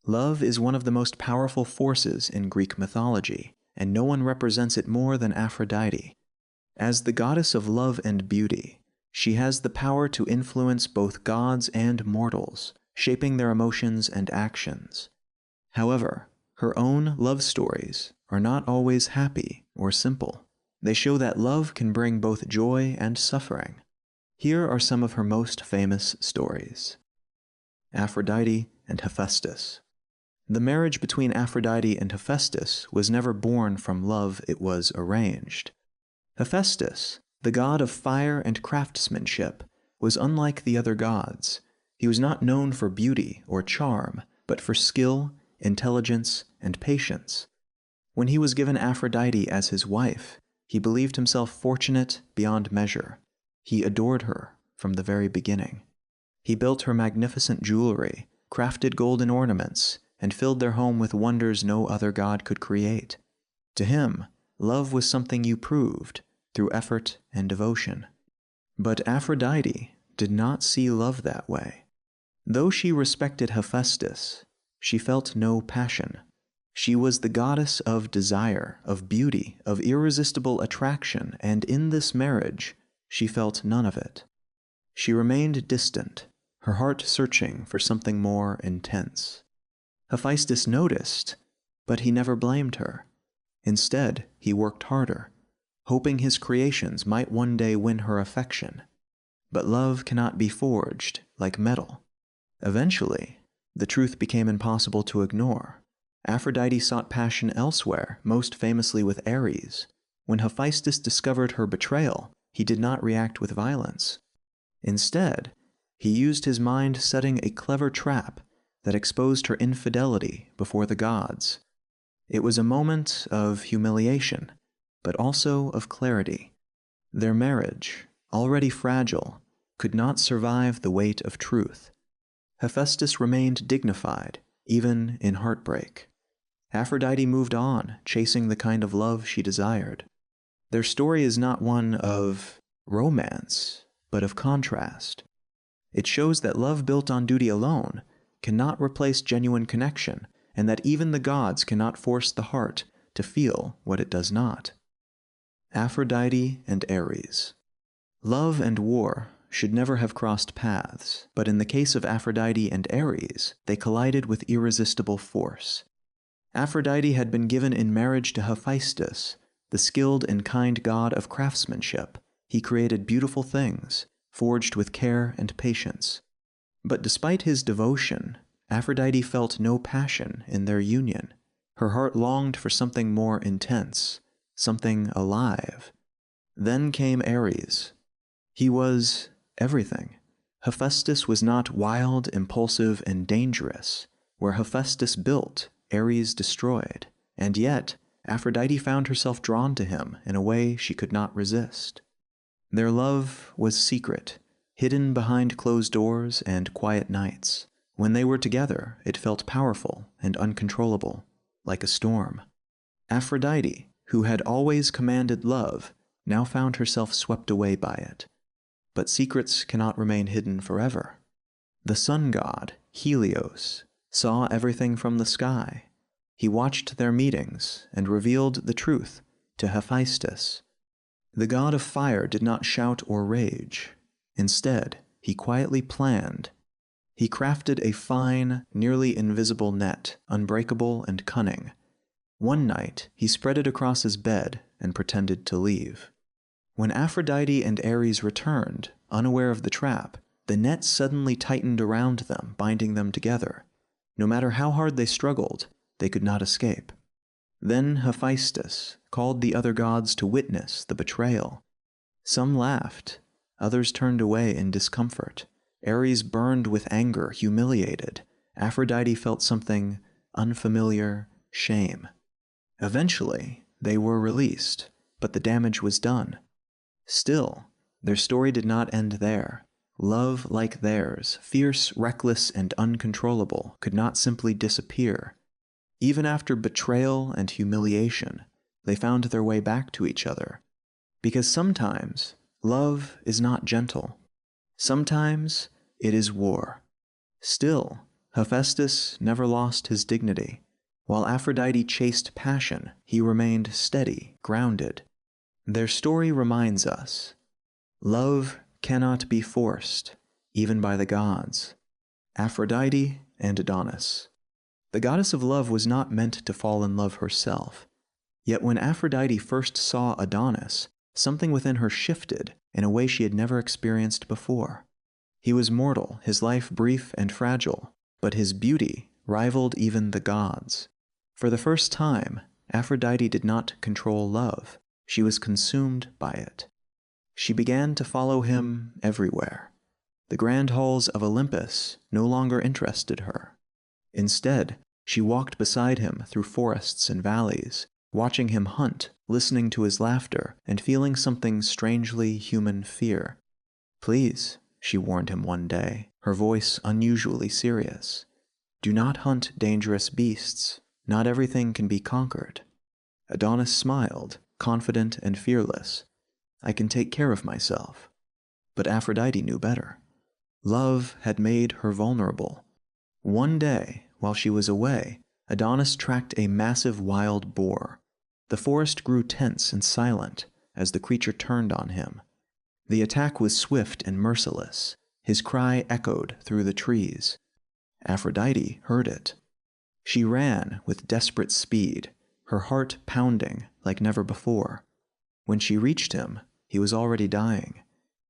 Love is one of the most powerful forces in Greek mythology, and no one represents it more than Aphrodite. As the goddess of love and beauty, she has the power to influence both gods and mortals, shaping their emotions and actions. However, her own love stories are not always happy or simple. They show that love can bring both joy and suffering. Here are some of her most famous stories. Aphrodite and Hephaestus. The marriage between Aphrodite and Hephaestus was never born from love, it was arranged. Hephaestus, the god of fire and craftsmanship, was unlike the other gods. He was not known for beauty or charm, but for skill, intelligence, and patience. When he was given Aphrodite as his wife, he believed himself fortunate beyond measure. He adored her from the very beginning. He built her magnificent jewelry, crafted golden ornaments, and filled their home with wonders no other god could create. To him, love was something you proved through effort and devotion. But Aphrodite did not see love that way. Though she respected Hephaestus, she felt no passion. She was the goddess of desire, of beauty, of irresistible attraction, and in this marriage, she felt none of it. She remained distant, her heart searching for something more intense. Hephaestus noticed, but he never blamed her. Instead, he worked harder, hoping his creations might one day win her affection. But love cannot be forged like metal. Eventually, the truth became impossible to ignore. Aphrodite sought passion elsewhere, most famously with Ares. When Hephaestus discovered her betrayal, he did not react with violence. Instead, he used his mind setting a clever trap that exposed her infidelity before the gods. It was a moment of humiliation, but also of clarity. Their marriage, already fragile, could not survive the weight of truth. Hephaestus remained dignified, even in heartbreak. Aphrodite moved on, chasing the kind of love she desired. Their story is not one of romance, but of contrast. It shows that love built on duty alone cannot replace genuine connection, and that even the gods cannot force the heart to feel what it does not. Aphrodite and Ares. Love and war should never have crossed paths, but in the case of Aphrodite and Ares, they collided with irresistible force. Aphrodite had been given in marriage to Hephaestus, the skilled and kind god of craftsmanship. He created beautiful things, forged with care and patience. But despite his devotion, Aphrodite felt no passion in their union. Her heart longed for something more intense, something alive. Then came Ares. He was everything. Hephaestus was not wild, impulsive, and dangerous. Where Hephaestus built, Ares destroyed. And yet, Aphrodite found herself drawn to him in a way she could not resist. Their love was secret, hidden behind closed doors and quiet nights. When they were together, it felt powerful and uncontrollable, like a storm. Aphrodite, who had always commanded love, now found herself swept away by it. But secrets cannot remain hidden forever. The sun god, Helios, saw everything from the sky. He watched their meetings and revealed the truth to Hephaestus. The god of fire did not shout or rage. Instead, he quietly planned. He crafted a fine, nearly invisible net, unbreakable and cunning. One night, he spread it across his bed and pretended to leave. When Aphrodite and Ares returned, unaware of the trap, the net suddenly tightened around them, binding them together. No matter how hard they struggled, they could not escape. Then Hephaestus called the other gods to witness the betrayal. Some laughed, others turned away in discomfort. Ares burned with anger, humiliated. Aphrodite felt something unfamiliar, shame. Eventually, they were released, but the damage was done. Still, their story did not end there. Love like theirs, fierce, reckless, and uncontrollable, could not simply disappear. Even after betrayal and humiliation, they found their way back to each other. Because sometimes, love is not gentle. Sometimes, it is war. Still, Hephaestus never lost his dignity. While Aphrodite chased passion, he remained steady, grounded. Their story reminds us, love cannot be forced, even by the gods. Aphrodite and Adonis. The goddess of love was not meant to fall in love herself. Yet when Aphrodite first saw Adonis, something within her shifted in a way she had never experienced before. He was mortal, his life brief and fragile, but his beauty rivaled even the gods. For the first time, Aphrodite did not control love. She was consumed by it. She began to follow him everywhere. The grand halls of Olympus no longer interested her. Instead, she walked beside him through forests and valleys, watching him hunt, listening to his laughter, and feeling something strangely human fear. "Please," she warned him one day, her voice unusually serious, "do not hunt dangerous beasts. Not everything can be conquered." Adonis smiled, confident and fearless. "I can take care of myself." But Aphrodite knew better. Love had made her vulnerable. One day, while she was away, Adonis tracked a massive wild boar. The forest grew tense and silent as the creature turned on him. The attack was swift and merciless. His cry echoed through the trees. Aphrodite heard it. She ran with desperate speed, her heart pounding like never before. When she reached him, he was already dying.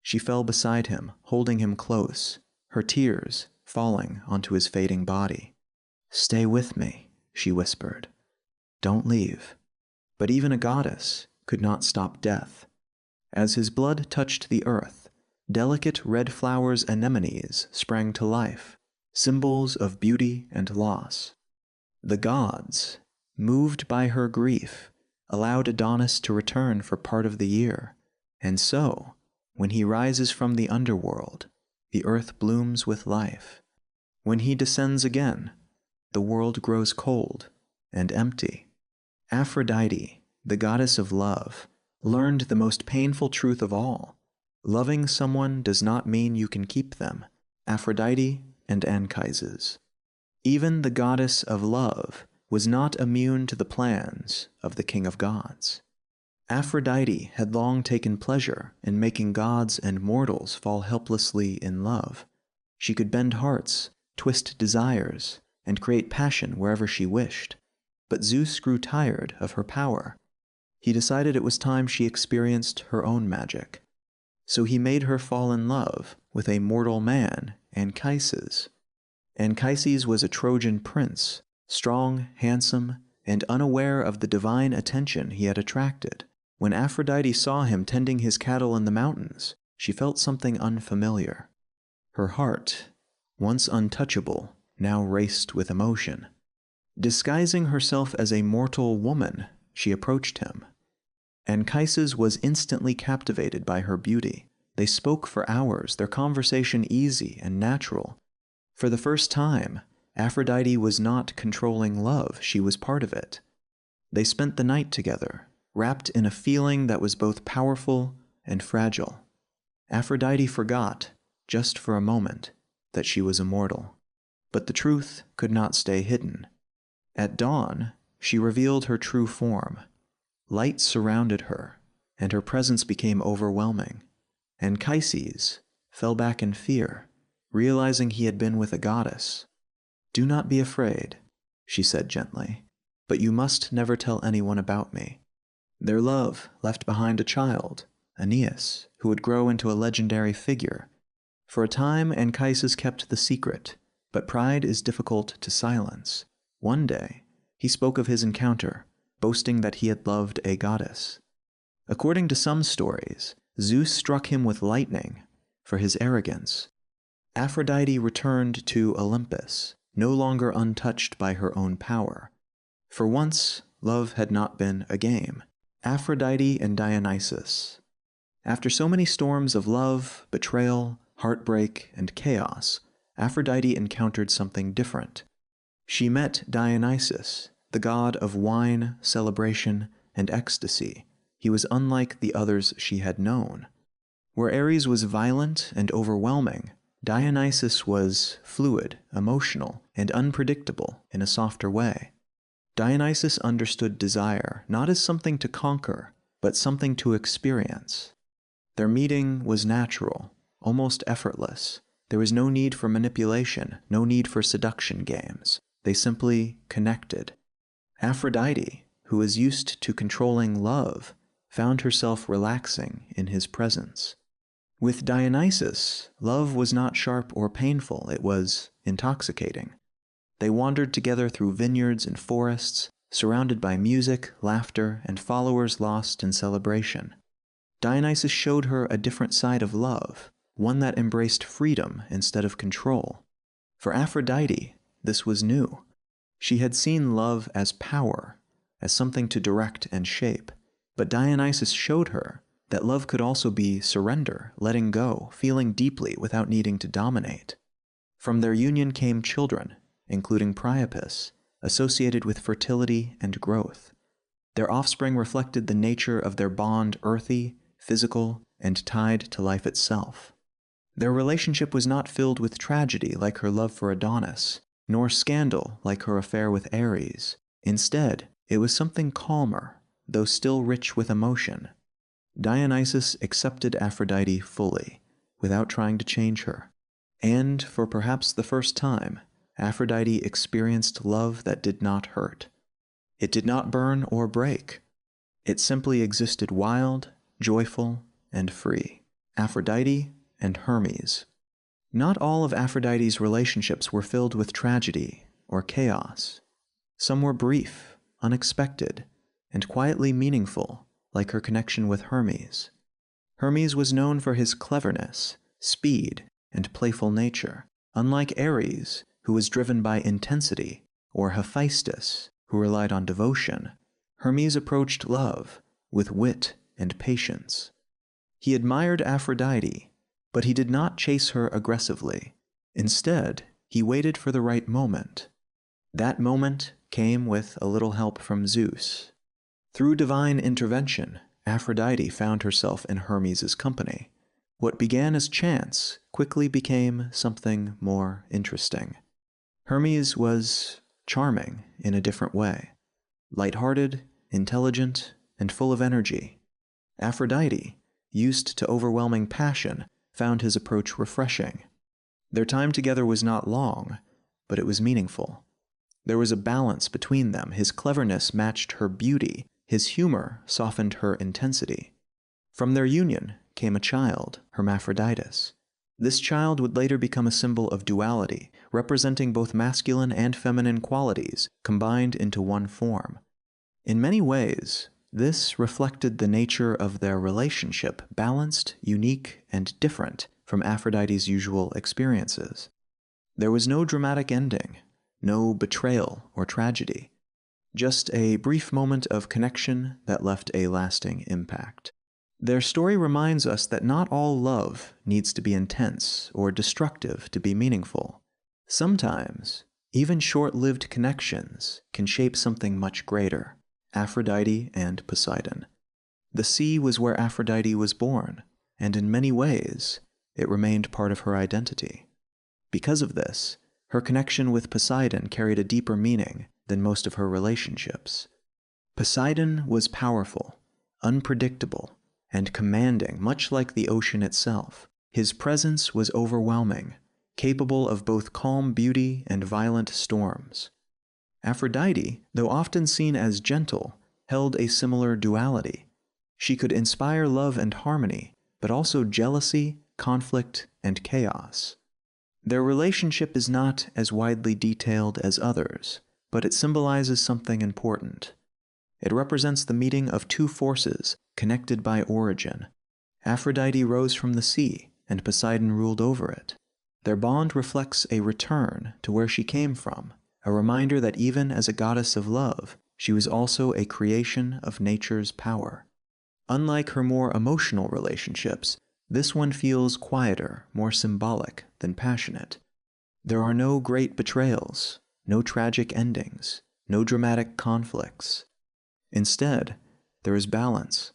She fell beside him, holding him close, her tears falling onto his fading body. "Stay with me," she whispered. "Don't leave." But even a goddess could not stop death. As his blood touched the earth, delicate red flowers anemones sprang to life, symbols of beauty and loss. The gods, moved by her grief, allowed Adonis to return for part of the year, and so, when he rises from the underworld, the earth blooms with life. When he descends again, the world grows cold and empty. Aphrodite, the goddess of love, learned the most painful truth of all. Loving someone does not mean you can keep them. Aphrodite and Anchises. Even the goddess of love was not immune to the plans of the king of gods. Aphrodite had long taken pleasure in making gods and mortals fall helplessly in love. She could bend hearts, twist desires, and create passion wherever she wished. But Zeus grew tired of her power. He decided it was time she experienced her own magic. So he made her fall in love with a mortal man, Anchises. Anchises was a Trojan prince, strong, handsome, and unaware of the divine attention he had attracted. When Aphrodite saw him tending his cattle in the mountains, she felt something unfamiliar. Her heart, once untouchable, now raced with emotion. Disguising herself as a mortal woman, she approached him. Anchises was instantly captivated by her beauty. They spoke for hours, their conversation easy and natural. For the first time, Aphrodite was not controlling love, she was part of it. They spent the night together, wrapped in a feeling that was both powerful and fragile. Aphrodite forgot, just for a moment, that she was immortal. But the truth could not stay hidden. At dawn, she revealed her true form. Light surrounded her, and her presence became overwhelming. Anchises fell back in fear, realizing he had been with a goddess. "Do not be afraid," she said gently, "but you must never tell anyone about me." Their love left behind a child, Aeneas, who would grow into a legendary figure. For a time, Anchises kept the secret, but pride is difficult to silence. One day, he spoke of his encounter, boasting that he had loved a goddess. According to some stories, Zeus struck him with lightning for his arrogance. Aphrodite returned to Olympus, no longer untouched by her own power. For once, love had not been a game. Aphrodite and Dionysus. After so many storms of love, betrayal, heartbreak, and chaos, Aphrodite encountered something different. She met Dionysus, the god of wine, celebration, and ecstasy. He was unlike the others she had known. Where Ares was violent and overwhelming, Dionysus was fluid, emotional, and unpredictable in a softer way. Dionysus understood desire not as something to conquer, but something to experience. Their meeting was natural, almost effortless. There was no need for manipulation, no need for seduction games. They simply connected. Aphrodite, who was used to controlling love, found herself relaxing in his presence. With Dionysus, love was not sharp or painful, it was intoxicating. They wandered together through vineyards and forests, surrounded by music, laughter, and followers lost in celebration. Dionysus showed her a different side of love, one that embraced freedom instead of control. For Aphrodite, this was new. She had seen love as power, as something to direct and shape, but Dionysus showed her that love could also be surrender, letting go, feeling deeply without needing to dominate. From their union came children, including Priapus, associated with fertility and growth. Their offspring reflected the nature of their bond, earthy, physical, and tied to life itself. Their relationship was not filled with tragedy like her love for Adonis, nor scandal like her affair with Ares. Instead, it was something calmer, though still rich with emotion. Dionysus accepted Aphrodite fully, without trying to change her. And, for perhaps the first time, Aphrodite experienced love that did not hurt. It did not burn or break. It simply existed wild, joyful, and free. Aphrodite and Hermes. Not all of Aphrodite's relationships were filled with tragedy or chaos. Some were brief, unexpected, and quietly meaningful, like her connection with Hermes. Hermes was known for his cleverness, speed, and playful nature, unlike Ares, who was driven by intensity, or Hephaestus, who relied on devotion. Hermes approached love with wit and patience. He admired Aphrodite, but he did not chase her aggressively. Instead, he waited for the right moment. That moment came with a little help from Zeus. Through divine intervention, Aphrodite found herself in Hermes' company. What began as chance quickly became something more interesting. Hermes was charming in a different way. Lighthearted, intelligent, and full of energy. Aphrodite, used to overwhelming passion, found his approach refreshing. Their time together was not long, but it was meaningful. There was a balance between them. His cleverness matched her beauty. His humor softened her intensity. From their union came a child, Hermaphroditus. This child would later become a symbol of duality, representing both masculine and feminine qualities combined into one form. In many ways, this reflected the nature of their relationship, balanced, unique, and different from Aphrodite's usual experiences. There was no dramatic ending, no betrayal or tragedy, just a brief moment of connection that left a lasting impact. Their story reminds us that not all love needs to be intense or destructive to be meaningful. Sometimes, even short-lived connections can shape something much greater. Aphrodite and Poseidon. The sea was where Aphrodite was born, and in many ways, it remained part of her identity. Because of this, her connection with Poseidon carried a deeper meaning than most of her relationships. Poseidon was powerful, unpredictable, and commanding, much like the ocean itself. His presence was overwhelming, capable of both calm beauty and violent storms. Aphrodite, though often seen as gentle, held a similar duality. She could inspire love and harmony, but also jealousy, conflict, and chaos. Their relationship is not as widely detailed as others, but it symbolizes something important. It represents the meeting of two forces connected by origin. Aphrodite rose from the sea, and Poseidon ruled over it. Their bond reflects a return to where she came from, a reminder that even as a goddess of love, she was also a creation of nature's power. Unlike her more emotional relationships, this one feels quieter, more symbolic than passionate. There are no great betrayals, no tragic endings, no dramatic conflicts. Instead, there is balance.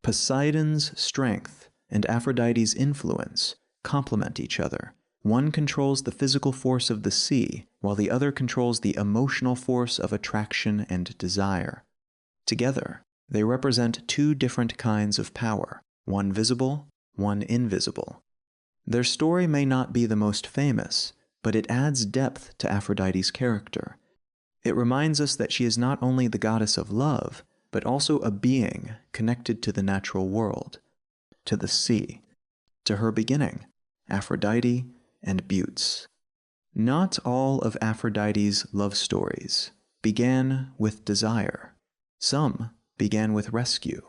Poseidon's strength and Aphrodite's influence complement each other, One controls the physical force of the sea, while the other controls the emotional force of attraction and desire. Together, they represent two different kinds of power, one visible, one invisible. Their story may not be the most famous, but it adds depth to Aphrodite's character. It reminds us that she is not only the goddess of love, but also a being connected to the natural world, to the sea, to her beginning, Aphrodite and Butes. Not all of Aphrodite's love stories began with desire. Some began with rescue.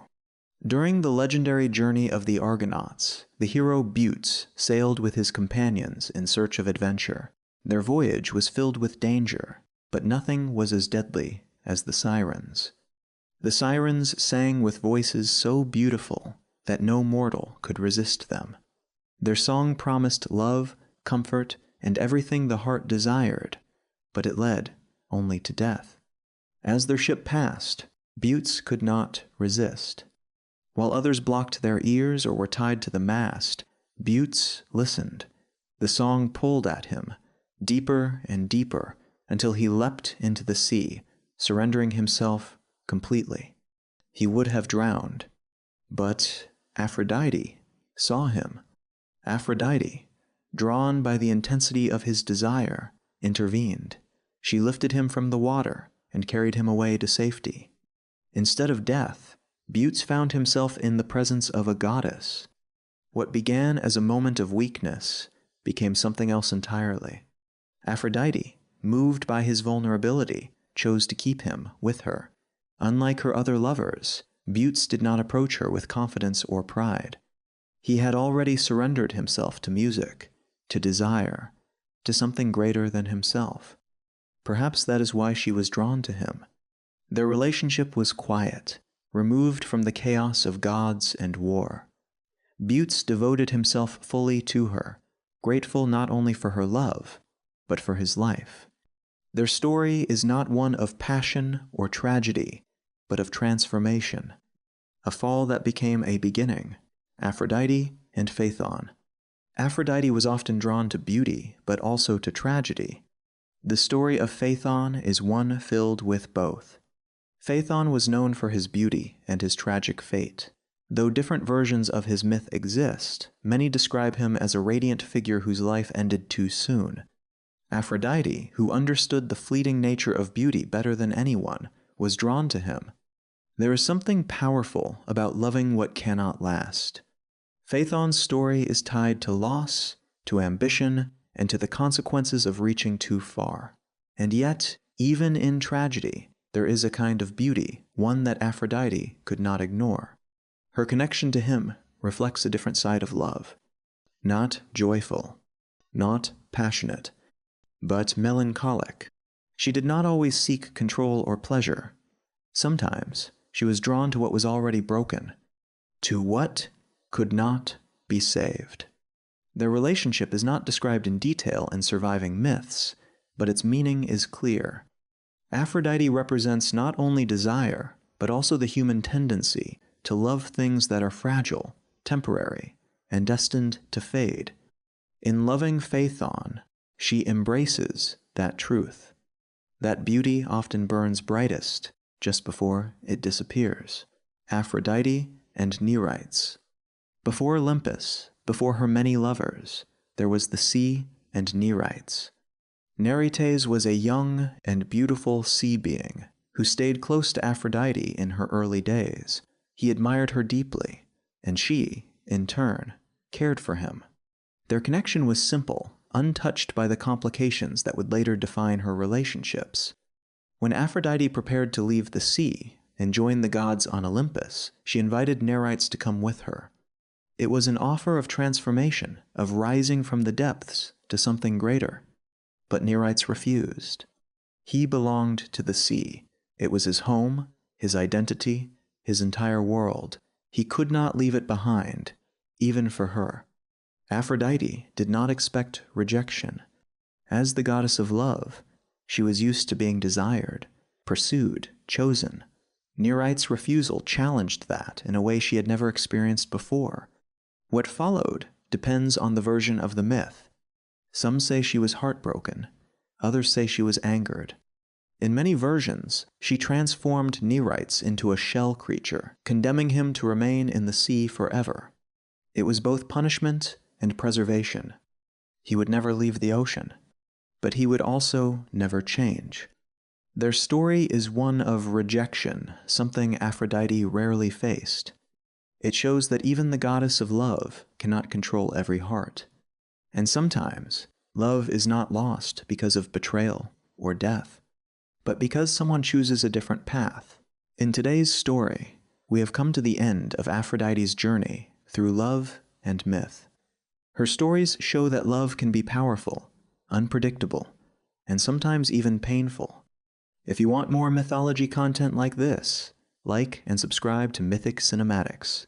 During the legendary journey of the Argonauts, the hero Butes sailed with his companions in search of adventure. Their voyage was filled with danger, but nothing was as deadly as the sirens. The sirens sang with voices so beautiful that no mortal could resist them. Their song promised love, comfort, and everything the heart desired, but it led only to death. As their ship passed, Butes could not resist. While others blocked their ears or were tied to the mast, Butes listened. The song pulled at him, deeper and deeper, until he leapt into the sea, surrendering himself completely. He would have drowned, but Aphrodite saw him. Aphrodite, drawn by the intensity of his desire, intervened. She lifted him from the water and carried him away to safety. Instead of death, Butes found himself in the presence of a goddess. What began as a moment of weakness became something else entirely. Aphrodite, moved by his vulnerability, chose to keep him with her. Unlike her other lovers, Butes did not approach her with confidence or pride. He had already surrendered himself to music, to desire, to something greater than himself. Perhaps that is why she was drawn to him. Their relationship was quiet, removed from the chaos of gods and war. Butes devoted himself fully to her, grateful not only for her love, but for his life. Their story is not one of passion or tragedy, but of transformation. A fall that became a beginning, Aphrodite and Phaethon. Aphrodite was often drawn to beauty, but also to tragedy. The story of Phaethon is one filled with both. Phaethon was known for his beauty and his tragic fate. Though different versions of his myth exist, many describe him as a radiant figure whose life ended too soon. Aphrodite, who understood the fleeting nature of beauty better than anyone, was drawn to him. There is something powerful about loving what cannot last. Phaethon's story is tied to loss, to ambition, and to the consequences of reaching too far. And yet, even in tragedy, there is a kind of beauty, one that Aphrodite could not ignore. Her connection to him reflects a different side of love. Not joyful, not passionate, but melancholic. She did not always seek control or pleasure. Sometimes she was drawn to what was already broken, to what could not be saved. Their relationship is not described in detail in surviving myths, but its meaning is clear. Aphrodite represents not only desire, but also the human tendency to love things that are fragile, temporary, and destined to fade. In loving Phaethon, she embraces that truth. That beauty often burns brightest just before it disappears. Aphrodite and Nereids. Before Olympus, before her many lovers, there was the sea and Nereids. Nereides was a young and beautiful sea being who stayed close to Aphrodite in her early days. He admired her deeply, and she, in turn, cared for him. Their connection was simple, untouched by the complications that would later define her relationships. When Aphrodite prepared to leave the sea and join the gods on Olympus, she invited Nereids to come with her. It was an offer of transformation, of rising from the depths to something greater. But Nereids refused. He belonged to the sea. It was his home, his identity, his entire world. He could not leave it behind, even for her. Aphrodite did not expect rejection. As the goddess of love, she was used to being desired, pursued, chosen. Nereids' refusal challenged that in a way she had never experienced before. What followed depends on the version of the myth. Some say she was heartbroken, others say she was angered. In many versions, she transformed Nereids into a shell creature, condemning him to remain in the sea forever. It was both punishment and preservation. He would never leave the ocean, but he would also never change. Their story is one of rejection, something Aphrodite rarely faced. It shows that even the goddess of love cannot control every heart. And sometimes, love is not lost because of betrayal or death, but because someone chooses a different path. In today's story, we have come to the end of Aphrodite's journey through love and myth. Her stories show that love can be powerful, unpredictable, and sometimes even painful. If you want more mythology content like this, like and subscribe to Mythic Cinematics.